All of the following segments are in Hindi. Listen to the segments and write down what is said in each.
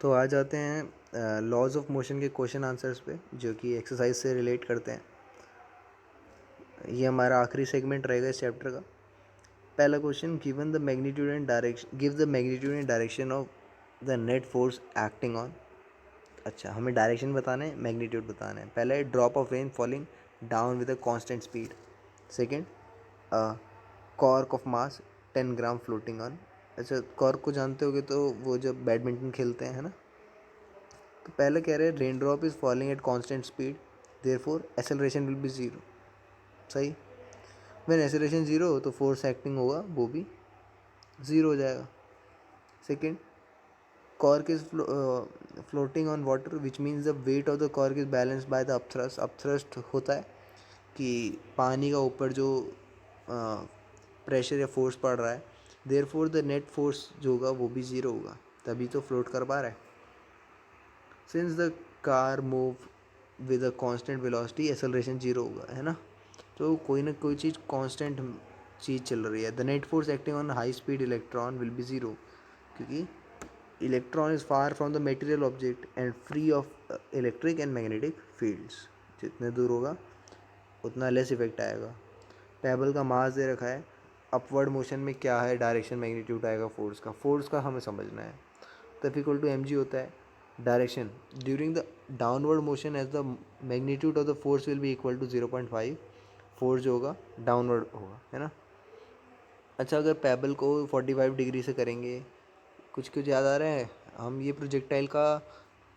तो आ जाते हैं लॉज ऑफ मोशन के क्वेश्चन आंसर्स पे, जो कि एक्सरसाइज से रिलेट करते हैं। ये हमारा आखिरी सेगमेंट रहेगा इस चैप्टर का। पहला question, given the magnitude and direction, give the magnitude and direction of the net force acting on. अच्छा, हमें डायरेक्शन बताना है, मैग्नीट्यूड बताना है। पहला है drop of rain falling down with a constant speed. Second, cork of mass 10 gram floating on. अच्छा, कॉर्क को जानते होगे, तो वो जब बैडमिंटन खेलते हैं, है ना। तो पहले कह रहे हैं rain drop is falling at constant speed, therefore acceleration will be zero. सही। व्हेन एक्सेलरेशन जीरो हो तो फोर्स एक्टिंग होगा वो भी ज़ीरो हो जाएगा। Second, cork is floating on water which means the weight of the cork is balanced by the upthrust. Upthrust होता है कि पानी का ऊपर जो प्रेशर या फोर्स पड़ रहा है, देयरफॉर द नेट फोर्स जो होगा वो भी ज़ीरो होगा, तभी तो फ्लोट कर पा रहा है। Since the car move with a constant velocity, acceleration zero होगा, है ना। तो कोई ना कोई चीज़ कांस्टेंट चीज़ चल रही है। The net force acting on high speed electron will be zero, क्योंकि electron is far from the material object and free of electric and magnetic fields. जितने दूर होगा उतना लेस इफेक्ट आएगा। पेबल का मास दे रखा है, अपवर्ड मोशन में क्या है, डायरेक्शन मैग्नीट्यूड आएगा फोर्स का हमें समझना है। तो F equal to m g होता है direction during the downward motion as the magnitude of the force will be equal to 0.5। Force जो होगा डाउनवर्ड होगा, है ना। अच्छा, अगर पेबल को 45 डिग्री से करेंगे, कुछ कुछ याद आ रहा है। हम ये प्रोजेक्टाइल का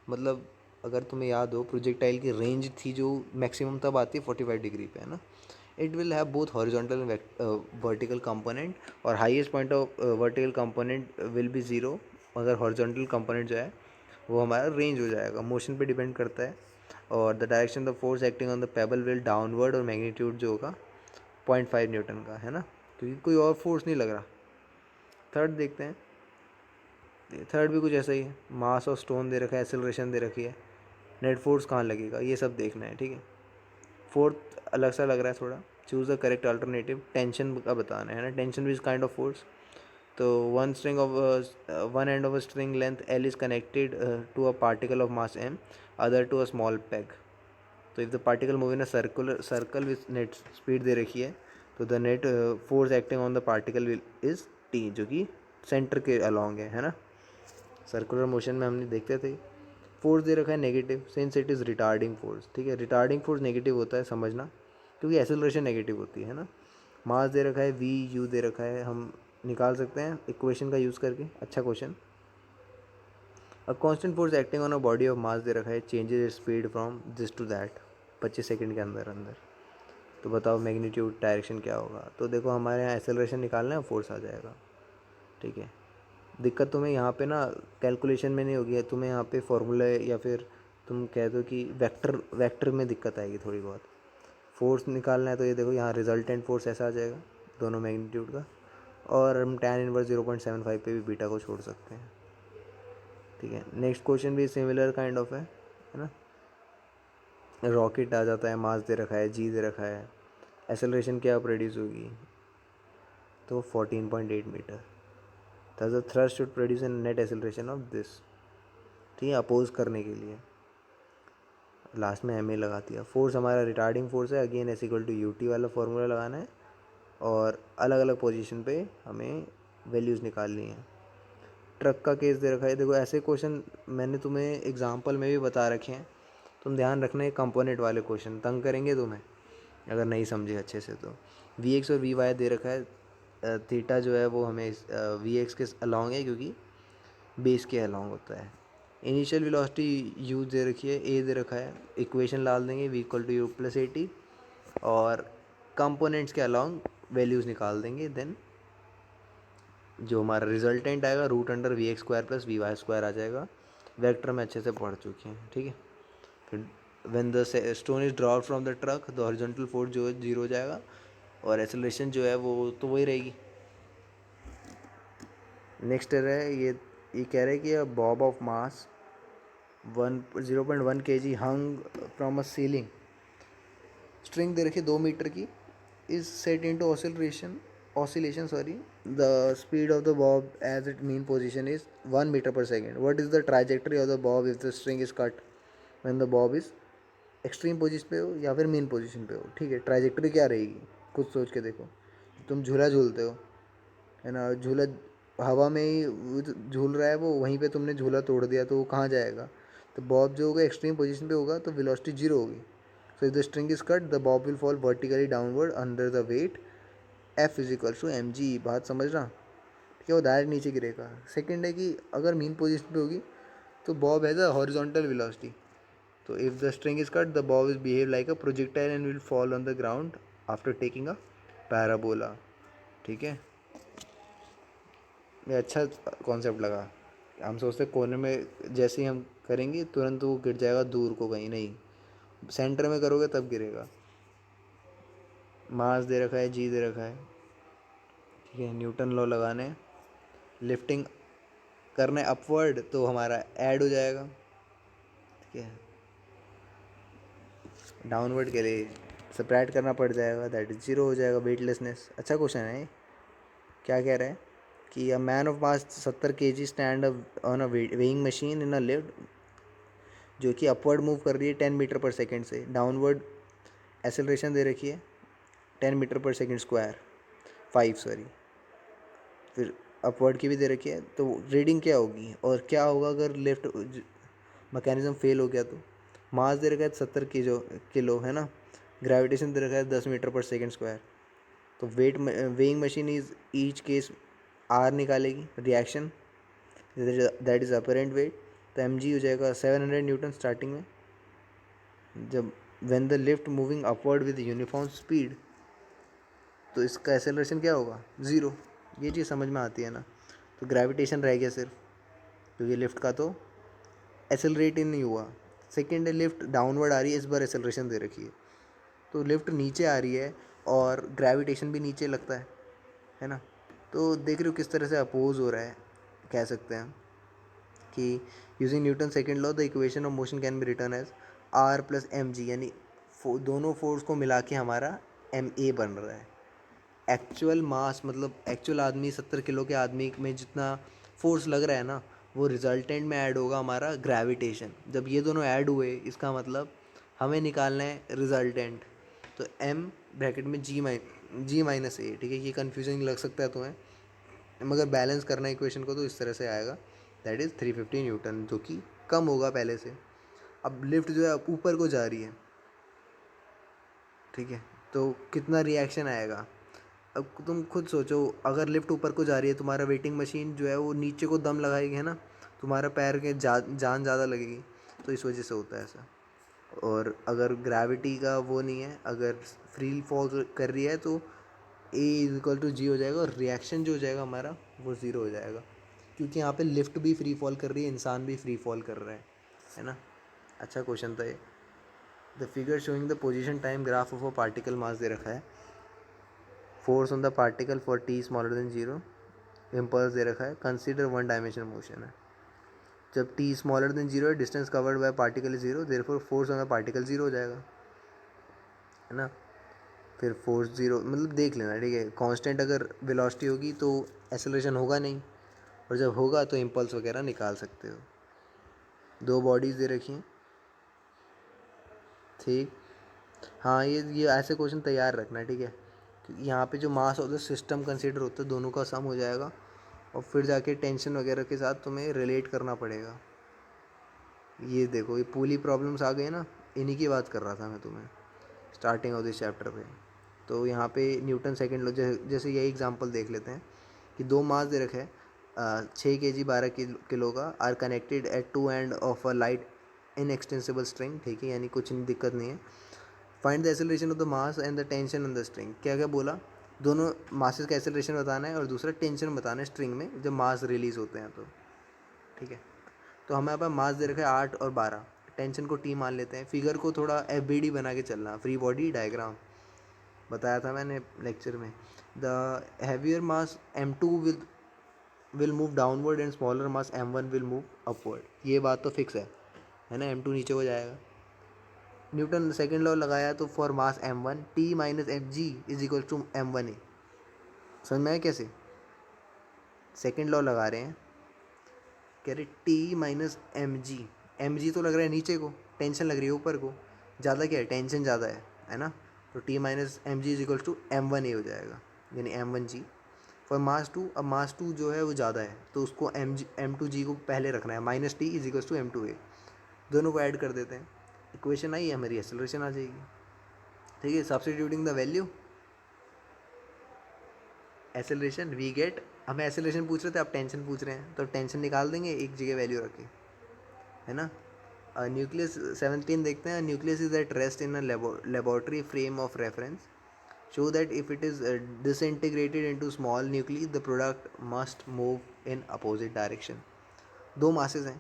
मतलब, अगर तुम्हें याद हो, प्रोजेक्टाइल की रेंज थी जो मैक्सिमम तब आती है 45 डिग्री पे, है ना। It will have both horizontal and vertical component, और highest point of vertical component will be zero. अगर हॉरिजॉन्टल कंपोनेंट जो है वो हमारा रेंज हो जाएगा, मोशन पे डिपेंड करता है। और the direction the force acting on the payable will downward, और मैग्नीट्यूड जो होगा 0.5 न्यूटन का, है ना, क्योंकि कोई और फोर्स नहीं लग रहा। थर्ड देखते हैं, थर्ड भी कुछ ऐसा ही है। मास और स्टोन दे रखा है, एक्सेलरेशन दे रखी है, नेट फोर्स कहाँ लगेगा, ये सब देखना है, ठीक है। फोर्थ अलग सा लग रहा है थोड़ा। Choose the correct alternative, tension का बताना है ना। Tension is kind of force. तो one end of a string length L is connected to a particle of mass M, other to a small peg. तो if the particle move in a circle with net speed दे रखी है, तो the net force acting on the particle will is T, जो कि सेंटर के अलॉन्ग है ना। सर्कुलर मोशन में हमने देखते थे। फोर्स दे रखा है negative, since it is retarding force, ठीक है। रिटार्डिंग फोर्स नेगेटिव होता है, समझना, क्योंकि एक्सेलरेशन नेगेटिव होती है ना। मास दे रखा है वी यू दे रखा है, हम निकाल सकते हैं इक्वेशन का यूज़ करके। अच्छा question. A constant force acting on a body of mass दे रखा है, changes its speed from this to that 25 second के अंदर अंदर। तो बताओ मैग्नीट्यूड डायरेक्शन क्या होगा। तो देखो, हमारे यहाँ एक्सेलरेशन निकालना है, फोर्स आ जाएगा, ठीक है। दिक्कत तुम्हें यहाँ पे ना कैलकुलेशन में नहीं होगी, तुम्हें यहाँ पे फॉर्मूले, या फिर तुम कह दो कि वेक्टर वेक्टर में दिक्कत आएगी थोड़ी बहुत। फोर्स निकालना है तो ये देखो, यहाँ रिजल्टेंट फोर्स ऐसा आ जाएगा दोनों मैग्नीट्यूड का, और हम tan इनवर्स 0.75 पे भी बीटा को छोड़ सकते हैं, ठीक है। नेक्स्ट क्वेश्चन भी सिमिलर काइंड ऑफ है ना। रॉकेट आ जाता है, मास दे रखा है, जी दे रखा है, एक्सेलरेशन क्या प्रोड्यूस होगी, तो 14.8 metre. thus the thrust should produce a net acceleration of this, ठीक है, अपोज करने के लिए लास्ट में एम ए लगा दिया। फोर्स हमारा रिटार्डिंग फोर्स है, again s equal to u t वाला फॉर्मूला लगाना है, और अलग अलग पोजीशन पे हमें वैल्यूज़ निकालनी है। ट्रक का केस दे रखा है, देखो ऐसे क्वेश्चन मैंने तुम्हें एग्जांपल में भी बता रखे हैं, तुम ध्यान रखना, कंपोनेंट वाले क्वेश्चन तंग करेंगे तुम्हें अगर नहीं समझे अच्छे से। तो वी एक्स और वी वाई दे रखा है, थीटा जो है वो हमें वी एक्स के अलॉन्ग है, क्योंकि बेस के अलॉन्ग होता है। इनिशियल वेलोसिटी यू दे रखी है, ए दे रखा है, इक्वेशन डाल देंगे v equal to u plus a t, और कंपोनेंट्स के अलॉन्ग वैल्यूज़ निकाल देंगे। देन जो हमारा रिजल्टेंट आएगा root under v x square plus v y square आ जाएगा। वेक्टर में अच्छे से पढ़ चुके हैं, ठीक है। फिर when the stone is drop from the truck, the horizontal force जो है जीरो हो जाएगा, और एक्सेलरेशन जो है वो तो वही रहेगी। नेक्स्ट है ये कह रहे हैं कि bob of mass 0.1 kg hung from a ceiling, string दे रखी 2 मीटर की, is set into oscillation oscillation, sorry, the speed of the bob as its mean position is 1 meter per second. What is the trajectory of the bob if the string is cut when the bob is extreme position पे हो या फिर मेन पोजीशन पे हो? ठीक है, ट्राजेक्टरी क्या रहेगी कुछ सोच के देखो. तुम झूला झूलते हो, है ना, झूला हवा में ही झूल रहा है वो, वहीं पे तुमने झूला तोड़ दिया तो वो कहाँ जाएगा? तो बॉब जो होगा एक्सट्रीम पोजीशन पे होगा तो वेलोसिटी जीरो होगी. So if the string is cut the bob will fall vertically downward under the weight F is equal to m g. बात समझना, ठीक है, वो डायरेक्ट नीचे गिरेगा. सेकेंड है कि अगर मीन पोजीशन पे होगी तो bob has a horizontal velocity. तो if the string is cut the bob is behave like a projectile and will fall on the ground after taking a parabola. ठीक है, ये अच्छा कॉन्सेप्ट लगा. हम सोचते कोने में जैसे ही हम करेंगे तुरंत वो गिर जाएगा दूर को कहीं, नहीं, सेंटर में करोगे तब गिरेगा. मास दे रखा है, जी दे रखा है, ठीक है, न्यूटन लॉ लगाने, लिफ्टिंग करना है अपवर्ड तो हमारा ऐड हो जाएगा. ठीक है, डाउनवर्ड के लिए सब्ट्रैक्ट करना पड़ जाएगा, दैट इज जीरो हो जाएगा. वेटलेसनेस, अच्छा क्वेश्चन है. क्या कह रहा है कि a man of mass 70 kg stand on a weighing machine in a lift जो कि अपवर्ड मूव कर रही है 10 मीटर पर सेकेंड से. डाउनवर्ड एसेलरेशन दे रखी है 10 मीटर पर सेकेंड स्क्वायर 5 सॉरी, फिर अपवर्ड की भी दे रखी है. तो रीडिंग क्या होगी और क्या होगा अगर लिफ्ट मैकेनिज्म फेल हो गया? तो मास दे रखा है 70 किलो है ना, ग्रेविटेशन दे रखा है 10 मीटर पर सेकेंड स्क्वायर. तो weighing machine is each case R निकालेगी, reaction that is apparent weight. तो एम जी हो जाएगा 700 न्यूटन स्टार्टिंग में. जब when the lift moving upward with uniform speed तो इसका एक्सेलरेशन क्या होगा? ज़ीरो. ये चीज़ समझ में आती है ना. तो ग्रेविटेशन रह गया सिर्फ, क्योंकि लिफ्ट का तो एक्सेलरेट ही नहीं हुआ. सेकेंड है लिफ्ट डाउनवर्ड आ रही है, इस बार एक्सेलरेशन दे रखी है. तो लिफ्ट नीचे आ रही है और ग्रेविटेशन भी नीचे लगता है ना. तो देख रहे हो किस तरह से अपोज हो रहा है. कह सकते हैं कि using Newton second law the equation of motion can be written as R plus m g, यानी दोनों फोर्स को मिला के हमारा एम ए बन रहा है. एक्चुअल मास मतलब एक्चुअल आदमी 70 किलो के आदमी में जितना फोर्स लग रहा है ना, वो रिजल्टेंट में ऐड होगा हमारा ग्रेविटेशन. जब ये दोनों ऐड हुए इसका मतलब हमें निकालना है रिजल्टेंट. तो एम ब्रैकेट में जी माइनस ए. ठीक है, ये कन्फ्यूजन लग सकता है तुम्हें, मगर बैलेंस करना है इक्वेशन को तो इस तरह से आएगा. दैट इज़ 350 न्यूटन, जो कि कम होगा पहले से. अब लिफ्ट जो है ऊपर को जा रही है, ठीक है, तो कितना रिएक्शन आएगा? अब तुम खुद सोचो, अगर लिफ्ट ऊपर को जा रही है, तुम्हारा वेटिंग मशीन जो है वो नीचे को दम लगाएगी, है ना, तुम्हारा पैर के जान ज़्यादा लगेगी. तो इस वजह से होता है ऐसा. और अगर ग्रेविटी का वो नहीं है, अगर फ्री फॉल कर रही है तो ए इज इक्वल टू जी हो जाएगा और रिएक्शन जो हो जाएगा हमारा वो ज़ीरो हो जाएगा, क्योंकि यहाँ पे लिफ्ट भी फ्री फॉल कर रही है, इंसान भी फ्री फॉल कर रहा है ना. अच्छा क्वेश्चन था ये. The figure showing the position time graph of a particle mass दे रखा है. Force on the particle for t smaller than zero, impulse दे रखा है. कंसीडर वन डायमेंशनल मोशन है. जब टी स्मॉलर देन जीरो है, distance covered by particle is zero, therefore force on the particle zero हो जाएगा, है ना. फिर फोर्स जीरो मतलब देख लेना, ठीक है. कांस्टेंट अगर वेलोसिटी होगी तो एक्सेलरेशन होगा नहीं, और जब होगा तो इम्पल्स वगैरह निकाल सकते हो. दो बॉडीज़ दे रखी हैं, ठीक. हाँ, ये ऐसे क्वेश्चन तैयार रखना, ठीक है, क्योंकि यहाँ पे जो mass of the system consider होता है दोनों का सम हो जाएगा, और फिर जाके टेंशन वगैरह के साथ तुम्हें रिलेट करना पड़ेगा. ये देखो, ये पूरी प्रॉब्लम्स आ गए ना, इन्हीं की बात कर रहा था मैं तुम्हें स्टार्टिंग ऑफ दिस चैप्टर पे. तो यहाँ पे न्यूटन सेकेंड लॉ, जैसे यही एग्जांपल देख लेते हैं कि दो मास दे रखे हैं 6 kg 12 किलो का, are connected at two end of a light inextensible string. ठीक है, यानी कुछ दिक्कत नहीं है. Find the acceleration of the mass and the tension on the string. क्या क्या बोला? दोनों मासेस का एक्सेलरेशन बताना है और दूसरा टेंशन बताना है स्ट्रिंग में जब मास रिलीज होते हैं तो. ठीक है, तो हमारे पास मास दे रखा है 8 और 12, टेंशन को टी मान लेते हैं. फिगर को थोड़ा FBD बना के चलना, फ्री बॉडी डायग्राम बताया था मैंने लेक्चर में. The heavier mass M2 will move downward and smaller mass M1 will move upward. ये बात तो फिक्स है ना, M2 नीचे हो जाएगा. न्यूटन सेकेंड लॉ लगाया तो for mass M1 T minus m g is equal to M1A. समझ में आया कैसे? सेकेंड लॉ लगा रहे हैं, कह रहे T minus m g, m g तो लग रहा है नीचे को, टेंशन लग रही है ऊपर को, ज़्यादा क्या है, टेंशन ज़्यादा है ना, तो T minus m g is equal to m one a हो जाएगा, यानी m one g for mass two. अब मास टू जो है वो ज़्यादा है, तो उसको एम टू जी को पहले रखना है, minus T is equal to m two a, दोनों को ऐड कर देते हैं, इक्वेशन आई, हमारी एक्सेलरेशन आ जाएगी। ठीक है, substituting the value acceleration we get, हमें एक्सेलरेशन पूछ रहे थे, आप टेंशन पूछ रहे हैं, तो टेंशन निकाल देंगे एक जगह वैल्यू रख के, है ना। न्यूक्लियस 17 देखते हैं, nucleus is at rest in a laboratory frame of reference, show that if it is disintegrated into small nuclei the product must move in opposite direction। दो मासेस हैं,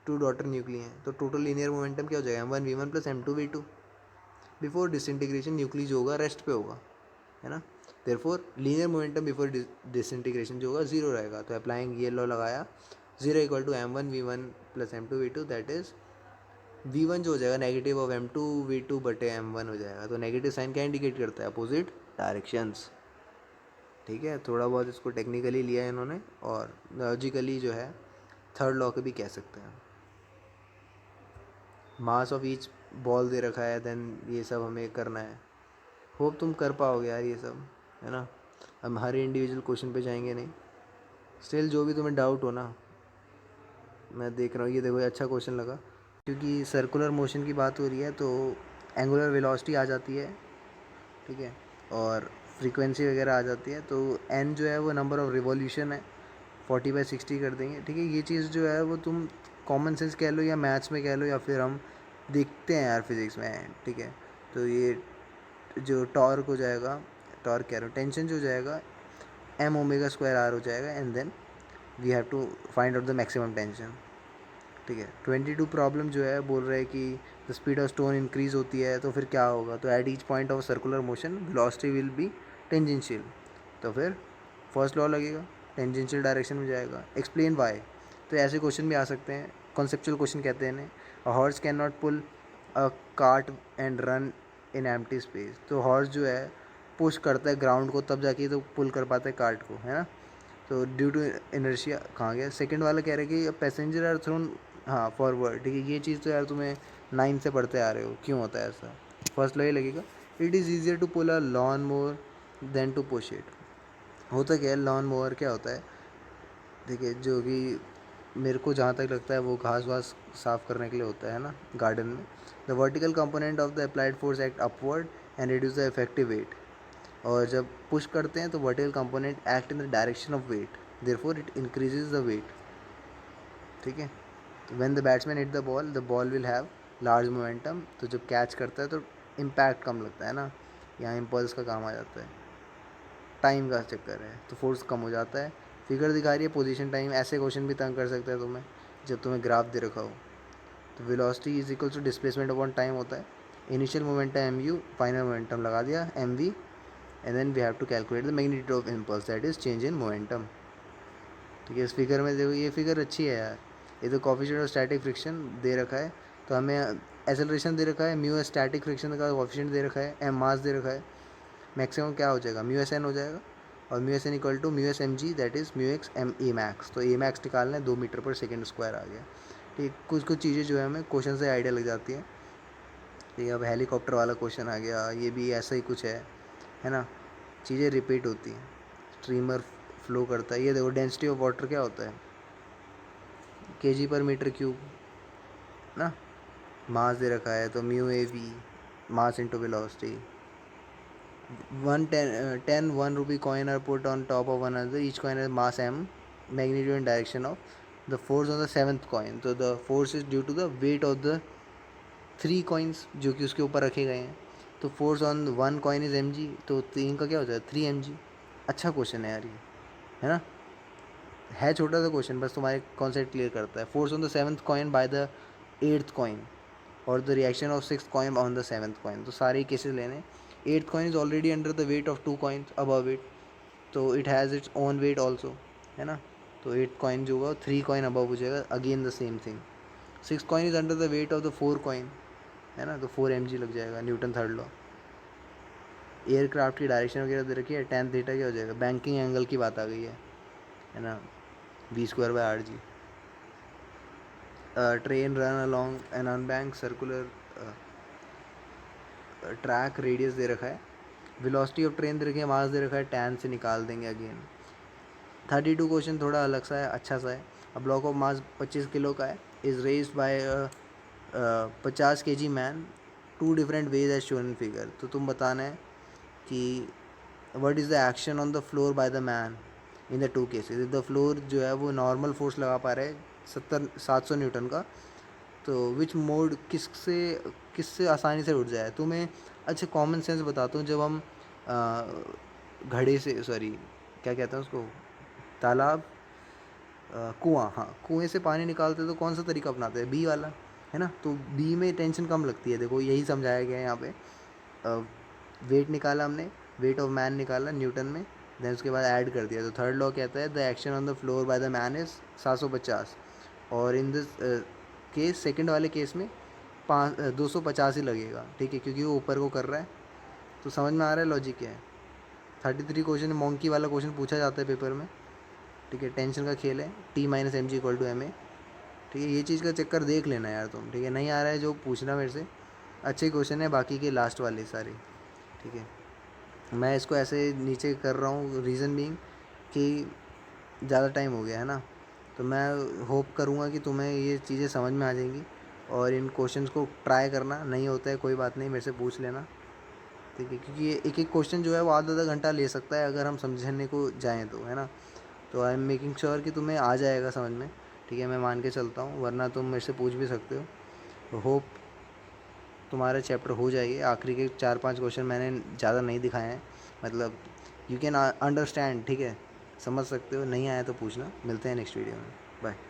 टू डॉटर न्यूक्ली हैं, तो टोटल लीनियर मोमेंटम क्या हो जाएगा, m1v1 plus m2v2। Before disintegration nuclei जो होगा रेस्ट पे होगा, है ना, therefore linear momentum before disintegration जो होगा जीरो रहेगा, तो अप्लाइंग ये लॉ लगाया, zero equal to m1v1 plus m2v2, that is v1 जो हो जाएगा नेगेटिव ऑफ m2v2 बटे m1 हो जाएगा, तो नेगेटिव साइन क्या इंडिकेट करता है, अपोजिट डायरेक्शंस। ठीक है, थोड़ा बहुत इसको टेक्निकली लिया है इन्होंने, और लॉजिकली जो है थर्ड लॉ के भी कह सकते हैं। मास ऑफ ईच बॉल दे रखा है, देन ये सब हमें करना है, होप तुम कर पाओगे यार ये सब, है ना। हम हर इंडिविजुअल क्वेश्चन पे जाएंगे नहीं, स्टिल जो भी तुम्हें डाउट हो ना, मैं देख रहा हूँ, ये देखो ये अच्छा क्वेश्चन लगा, क्योंकि सर्कुलर मोशन की बात हो रही है तो एंगुलर वेलोसिटी आ जाती है, ठीक है, और फ्रीक्वेंसी वगैरह आ जाती है, तो एन जो है वो नंबर ऑफ रिवॉल्यूशन है, 40/60 कर देंगे। ठीक है, ये चीज़ जो है वो तुम कॉमन सेंस कह लो या मैथ्स में कह लो या फिर हम देखते हैं यार फिज़िक्स में, ठीक है, तो ये जो टॉर्क हो जाएगा, टॉर्क कह रहा हूँ, टेंशन जो हो जाएगा एम ओमेगा स्क्वायर आर हो जाएगा, and then we have to find out the maximum tension. ठीक है, 22 प्रॉब्लम जो है बोल रहे हैं कि the speed of stone increase होती है, तो फिर क्या होगा, तो at each point of circular motion velocity will be tangential, तो फिर फर्स्ट लॉ लगेगा, टेंजेंशियल डायरेक्शन में जाएगा, एक्सप्लेन वाई, तो ऐसे क्वेश्चन भी आ सकते हैं, कॉन्सेप्चुअल क्वेश्चन कहते हैं इन्हें। A horse can not pull a cart and run in empty space, तो हॉर्स जो है पुश करता है ग्राउंड को तब जाके तो पुल कर पाता है कार्ट को, है ना, तो ड्यू टू इनर्शिया। कहाँ गया सेकंड वाला, कह रहे हैं कि पैसेंजर आर थ्रोन, हाँ फॉरवर्ड, ठीक है, ये चीज़ तो यार तुम्हें 9 से पढ़ते आ रहे हो, क्यों होता है ऐसा, फर्स्ट लॉ ये लगेगा, it is easier to pull a lawn mower than to push it. होता क्या है, लॉन मोवर क्या होता है, देखिए जो कि मेरे को जहाँ तक लगता है वो घास वास साफ़ करने के लिए होता है ना गार्डन में। The vertical component of the applied force act upward and reduce the effective weight, और जब पुश करते हैं तो vertical component act in the direction of weight, therefore it increases the weight. ठीक है, तो when the batsman hit the ball will have large momentum, तो जब कैच करता है तो इम्पैक्ट कम लगता है ना, यहाँ इम्पल्स का काम आ जाता है, टाइम का चक्कर है, तो फोर्स कम हो जाता है। फिगर दिखा रही है पोजीशन टाइम, ऐसे क्वेश्चन भी तंग कर सकता है तुम्हें जब तुम्हें ग्राफ दे रखा हो। तो velocity is equal to displacement upon time होता है, initial momentum m u, final momentum लगा दिया m v, and then we have to calculate the magnitude of impulse, that is change in momentum. ठीक है, इस फिगर में देखो, ये फिगर अच्छी है यार, ये तो कोफिशिएंट ऑफ स्टैटिक फ्रिक्शन दे रखा है, तो हमें एक्सेलरेशन दे रखा है, म्यू एस स्टैटिक फ्रिक्शन का कोफिशिएंट दे रखा है, एम मास दे रखा है, मैक्सिमम क्या हो जाएगा, म्यू एस एन हो जाएगा, और mu s N equal to mu s m g, that is mu x m e max, तो ए मैक्स निकालना है 2 मीटर/सेकेंड स्क्वायर आ गया। ठीक, कुछ कुछ चीज़ें जो है हमें क्वेश्चन से आइडिया लग जाती है। ठीक, अब हेलीकॉप्टर वाला क्वेश्चन आ गया, ये भी ऐसा ही कुछ है ना, चीज़ें रिपीट होती हैं, स्ट्रीमर फ्लो करता है, ये देखो डेंसिटी ऑफ वाटर क्या होता है, kg/m³ ना, मास दे रखा है, तो mu A V, mass into velocity, 1 coin are put on top of one another, each coin has mass m, magnitude and direction of the force on the 7th coin, तो the force is due to the weight of the 3 coins जो कि उसके ऊपर रखे गए हैं, तो force on 1 coin is mg, तो 3 का क्या होता है 3 mg। अच्छा क्वेश्चन है यार ये, है ना, है छोटा सा क्वेश्चन, बस तुम्हारे कॉन्सेप्ट क्लियर करता है। Force on the 7th coin by the 8th coin और the reaction of 6th coin on the 7th coin, तो सारे केसेस लेने। 8th coin is already under the weight of 2 coins above it, तो it has its own wait also, है ना, तो 8th coin जो होगा 3 coin अबव हो जाएगा, again the same thing. 6th coin is under the weight of the 4 coin, है ना, तो 4 mg लग जाएगा, न्यूटन थर्ड लॉ। एयरक्राफ्ट की डायरेक्शन वगैरह दे रखी है, tan थीटा क्या हो जाएगा, बैंकिंग एंगल की बात आ गई है ना, v²/rg। Train run along an unbanked circular track, radius दे रखा है, वेलोसिटी ऑफ ट्रेन दे रखी है, मास दे रखा है, tan से निकाल देंगे अगेन। 32 क्वेश्चन थोड़ा अलग सा है, अच्छा सा है। A block of mass 25 kilo का है, is raised by 50 kg man, 2 different ways as shown in figure. तो तुम बताना है कि what is the action on the floor by the man in the 2 cases. The floor जो है वो नॉर्मल फोर्स लगा पा रहे हैं 700 न्यूटन का, तो विच मोड किससे आसानी से उठ जाए। तो मैं अच्छा कॉमन सेंस बताता हूँ, जब हम घड़े से, सॉरी क्या कहते हैं उसको, तालाब, कुआँ, हाँ कुएँ से पानी निकालते तो कौन सा तरीका अपनाते हैं, बी वाला, है ना। तो बी में टेंशन कम लगती है, देखो यही समझाया गया है यहाँ पे। वेट निकाला हमने, वेट ऑफ मैन निकाला न्यूटन में, देन उसके बाद ऐड कर दिया। तो थर्ड लॉ कहता है the action on the floor by the man is 750, और इन दिस केस सेकंड वाले केस में 250 ही लगेगा, ठीक है, क्योंकि वो ऊपर को कर रहा है। तो समझ में आ रहा है लॉजिक क्या है। 33 क्वेश्चन मोंकी वाला क्वेश्चन पूछा जाता है पेपर में, ठीक है, टेंशन का खेल है, T-mg=ma, ठीक है। ये चीज़ का चक्कर देख लेना यार तुम, ठीक है, नहीं आ रहा है जो पूछना मेरे से। अच्छे क्वेश्चन है बाकी के लास्ट वाले सारे, ठीक है। मैं इसको ऐसे नीचे कर रहा हूँ, रीज़न बीइंग कि ज़्यादा टाइम हो गया है ना, तो मैं होप करूँगा कि तुम्हें ये चीज़ें समझ में आ जाएंगी, और इन क्वेश्चंस को ट्राई करना। नहीं होता है कोई बात नहीं, मेरे से पूछ लेना, ठीक है, क्योंकि ये एक एक क्वेश्चन जो है वो आधा आधा घंटा ले सकता है अगर हम समझने को जाएँ तो, है ना। तो आई एम मेकिंग श्योर कि तुम्हें आ जाएगा समझ में, ठीक है, मैं मान के चलता हूँ, वरना तुम मेरे से पूछ भी सकते हो। तो होप तुम्हारा चैप्टर हो जाएगी। आखिरी के 4-5 क्वेश्चन मैंने ज़्यादा नहीं दिखाए हैं, मतलब यू कैन अंडरस्टैंड, ठीक है, समझ सकते हो। नहीं आया तो पूछना। मिलते हैं नेक्स्ट वीडियो में, बाय।